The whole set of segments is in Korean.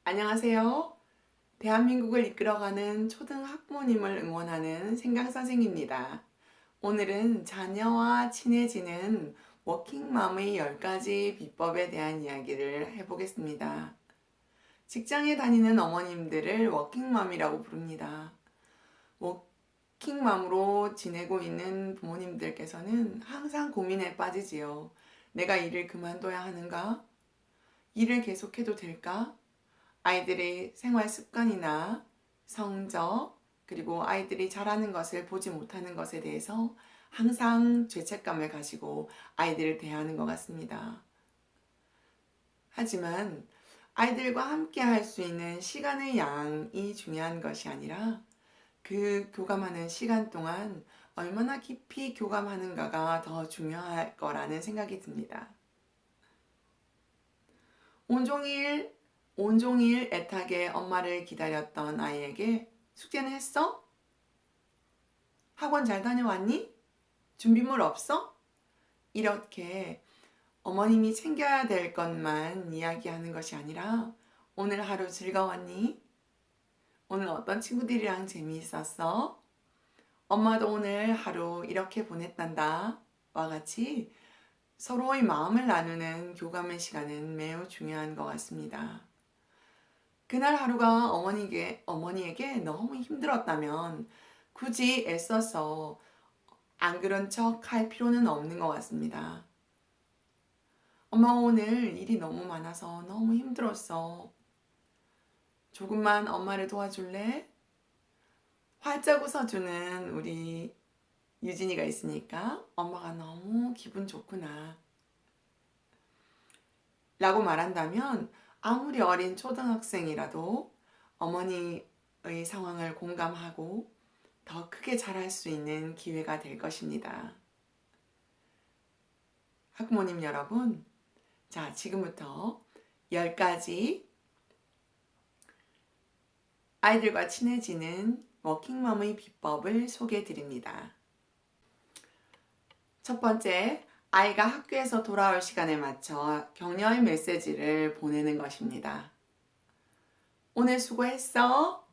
안녕하세요. 대한민국을 이끌어가는 초등학부모님을 응원하는 생강선생입니다. 오늘은 자녀와 친해지는 워킹맘의 10가지 비법에 대한 이야기를 해보겠습니다. 직장에 다니는 어머님들을 워킹맘이라고 부릅니다. 워킹맘으로 지내고 있는 부모님들께서는 항상 고민에 빠지지요. 내가 일을 그만둬야 하는가? 일을 계속해도 될까? 아이들의 생활 습관이나 성적, 그리고 아이들이 잘하는 것을 보지 못하는 것에 대해서 항상 죄책감을 가지고 아이들을 대하는 것 같습니다. 하지만 아이들과 함께 할 수 있는 시간의 양이 중요한 것이 아니라 그 교감하는 시간 동안 얼마나 깊이 교감하는가가 더 중요할 거라는 생각이 듭니다. 온종일 애타게 엄마를 기다렸던 아이에게 숙제는 했어? 학원 잘 다녀왔니? 준비물 없어? 이렇게 어머님이 챙겨야 될 것만 이야기하는 것이 아니라 오늘 하루 즐거웠니? 오늘 어떤 친구들이랑 재미있었어? 엄마도 오늘 하루 이렇게 보냈단다. 와 같이 서로의 마음을 나누는 교감의 시간은 매우 중요한 것 같습니다. 그날 하루가 어머니에게 너무 힘들었다면 굳이 애써서 안 그런 척 할 필요는 없는 것 같습니다. 엄마 오늘 일이 너무 많아서 너무 힘들었어. 조금만 엄마를 도와줄래? 활짝 웃어주는 우리 유진이가 있으니까 엄마가 너무 기분 좋구나. 라고 말한다면 아무리 어린 초등학생이라도 어머니의 상황을 공감하고 더 크게 잘할 수 있는 기회가 될 것입니다. 학부모님 여러분, 자, 지금부터 10가지 아이들과 친해지는 워킹맘의 비법을 소개해 드립니다. 첫 번째, 아이가 학교에서 돌아올 시간에 맞춰 격려의 메시지를 보내는 것입니다. 오늘 수고했어.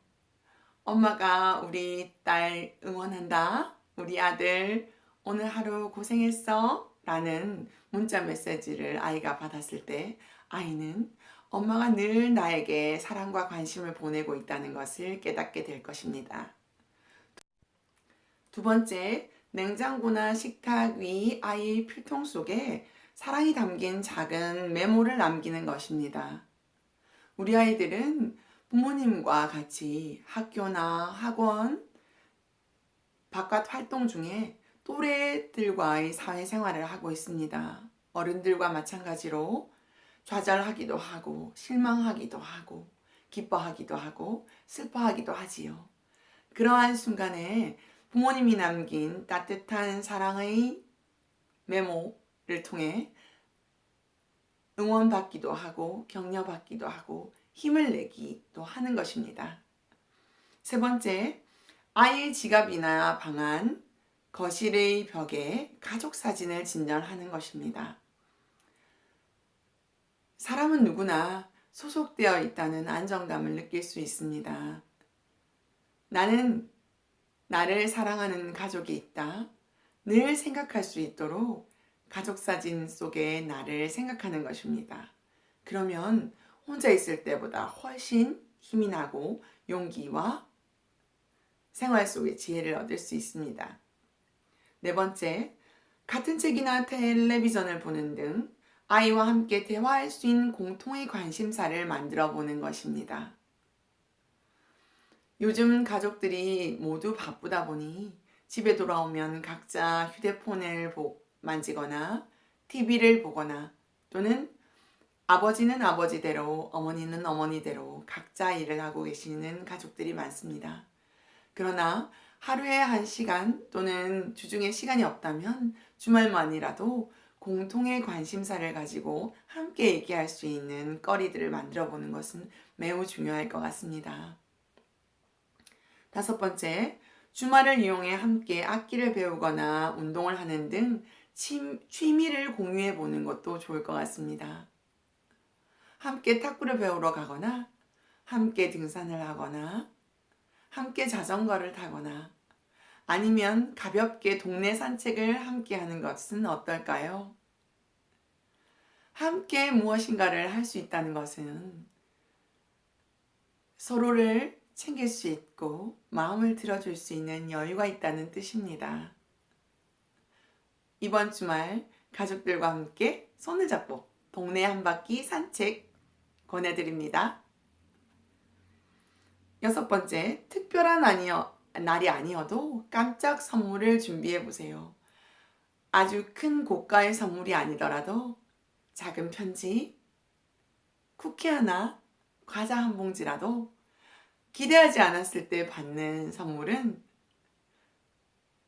엄마가 우리 딸 응원한다. 우리 아들 오늘 하루 고생했어. 라는 문자 메시지를 아이가 받았을 때 아이는 엄마가 늘 나에게 사랑과 관심을 보내고 있다는 것을 깨닫게 될 것입니다. 두 번째, 냉장고나 식탁 위 아이의 필통 속에 사랑이 담긴 작은 메모를 남기는 것입니다. 우리 아이들은 부모님과 같이 학교나 학원, 바깥 활동 중에 또래들과의 사회생활을 하고 있습니다. 어른들과 마찬가지로 좌절하기도 하고 실망하기도 하고 기뻐하기도 하고 슬퍼하기도 하지요. 그러한 순간에 부모님이 남긴 따뜻한 사랑의 메모를 통해 응원받기도 하고 격려받기도 하고 힘을 내기도 하는 것입니다. 세 번째, 아이의 지갑이나 방안, 거실의 벽에 가족 사진을 진열하는 것입니다. 사람은 누구나 소속되어 있다는 안정감을 느낄 수 있습니다. 나는 나를 사랑하는 가족이 있다. 늘 생각할 수 있도록 가족 사진 속에 나를 생각하는 것입니다. 그러면 혼자 있을 때보다 훨씬 힘이 나고 용기와 생활 속의 지혜를 얻을 수 있습니다. 네 번째, 같은 책이나 텔레비전을 보는 등 아이와 함께 대화할 수 있는 공통의 관심사를 만들어 보는 것입니다. 요즘 가족들이 모두 바쁘다 보니 집에 돌아오면 각자 휴대폰을 만지거나 TV를 보거나 또는 아버지는 아버지대로 어머니는 어머니대로 각자 일을 하고 계시는 가족들이 많습니다. 그러나 하루에 1시간 또는 주중에 시간이 없다면 주말만이라도 공통의 관심사를 가지고 함께 얘기할 수 있는 거리들을 만들어 보는 것은 매우 중요할 것 같습니다. 다섯 번째, 주말을 이용해 함께 악기를 배우거나 운동을 하는 등 취미를 공유해 보는 것도 좋을 것 같습니다. 함께 탁구를 배우러 가거나 함께 등산을 하거나 함께 자전거를 타거나 아니면 가볍게 동네 산책을 함께 하는 것은 어떨까요? 함께 무엇인가를 할 수 있다는 것은 서로를 챙길 수 있고 마음을 들어줄 수 있는 여유가 있다는 뜻입니다. 이번 주말 가족들과 함께 손을 잡고 동네 한 바퀴 산책 권해드립니다. 6번째, 특별한 날이 아니어도 깜짝 선물을 준비해 보세요. 아주 큰 고가의 선물이 아니더라도 작은 편지, 쿠키 하나, 과자 한 봉지라도 기대하지 않았을 때 받는 선물은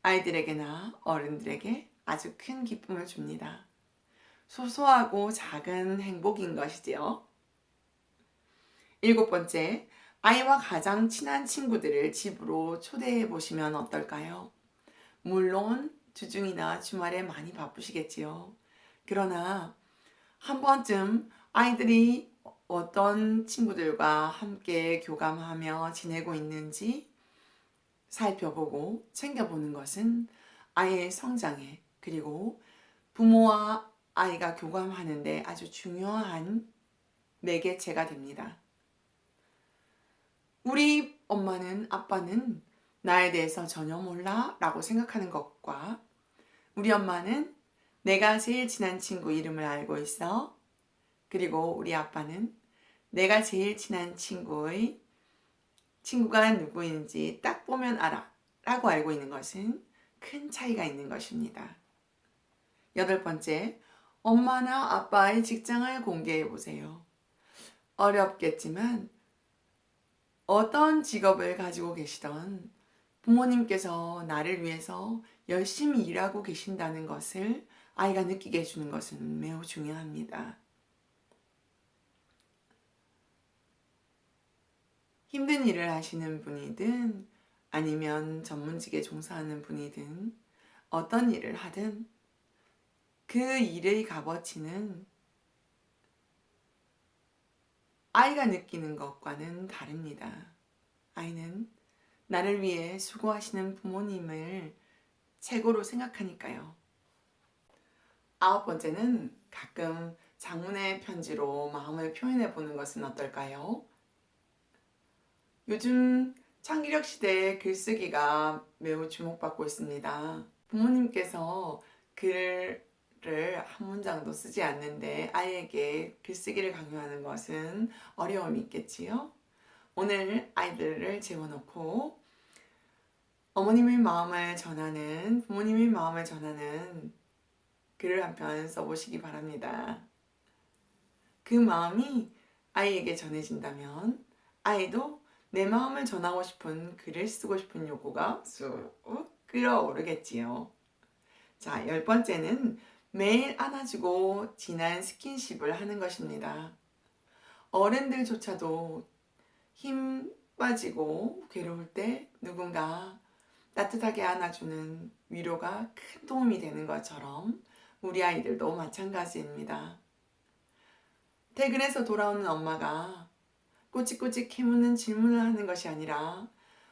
아이들에게나 어른들에게 아주 큰 기쁨을 줍니다. 소소하고 작은 행복인 것이지요. 7번째, 아이와 가장 친한 친구들을 집으로 초대해 보시면 어떨까요? 물론 주중이나 주말에 많이 바쁘시겠지요. 그러나 한 번쯤 아이들이 어떤 친구들과 함께 교감하며 지내고 있는지 살펴보고 챙겨보는 것은 아이의 성장에 그리고 부모와 아이가 교감하는데 아주 중요한 매개체가 됩니다. 우리 엄마는 아빠는 나에 대해서 전혀 몰라 라고 생각하는 것과 우리 엄마는 내가 제일 친한 친구 이름을 알고 있어. 그리고 우리 아빠는 내가 제일 친한 친구가 누구인지 딱 보면 알아 라고 알고 있는 것은 큰 차이가 있는 것입니다. 8번째, 엄마나 아빠의 직장을 공개해 보세요. 어렵겠지만 어떤 직업을 가지고 계시던 부모님께서 나를 위해서 열심히 일하고 계신다는 것을 아이가 느끼게 해주는 것은 매우 중요합니다. 힘든 일을 하시는 분이든 아니면 전문직에 종사하는 분이든 어떤 일을 하든 그 일의 값어치는 아이가 느끼는 것과는 다릅니다. 아이는 나를 위해 수고하시는 부모님을 최고로 생각하니까요. 9번째는 가끔 장문의 편지로 마음을 표현해 보는 것은 어떨까요? 요즘 창의력 시대의 글쓰기가 매우 주목받고 있습니다. 부모님께서 글을 한 문장도 쓰지 않는데 아이에게 글쓰기를 강요하는 것은 어려움이 있겠지요? 오늘 아이들을 재워놓고 부모님의 마음을 전하는 글을 한 편 써보시기 바랍니다. 그 마음이 아이에게 전해진다면 아이도 내 마음을 전하고 싶은 글을 쓰고 싶은 욕구가 쑥 끌어오르겠지요. 자, 10번째는 매일 안아주고 진한 스킨십을 하는 것입니다. 어른들조차도 힘 빠지고 괴로울 때 누군가 따뜻하게 안아주는 위로가 큰 도움이 되는 것처럼 우리 아이들도 마찬가지입니다. 퇴근해서 돌아오는 엄마가 꼬치꼬치 캐묻는 질문을 하는 것이 아니라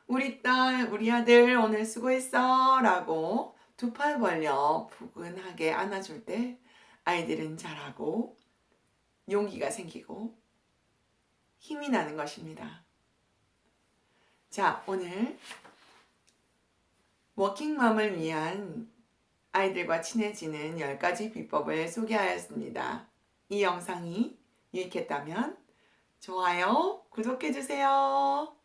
우리 딸, 우리 아들 오늘 수고했어 라고 두 팔 벌려 푸근하게 안아줄 때 아이들은 잘하고 용기가 생기고 힘이 나는 것입니다. 자, 오늘 워킹맘을 위한 아이들과 친해지는 10가지 비법을 소개하였습니다. 이 영상이 유익했다면 좋아요, 구독해주세요.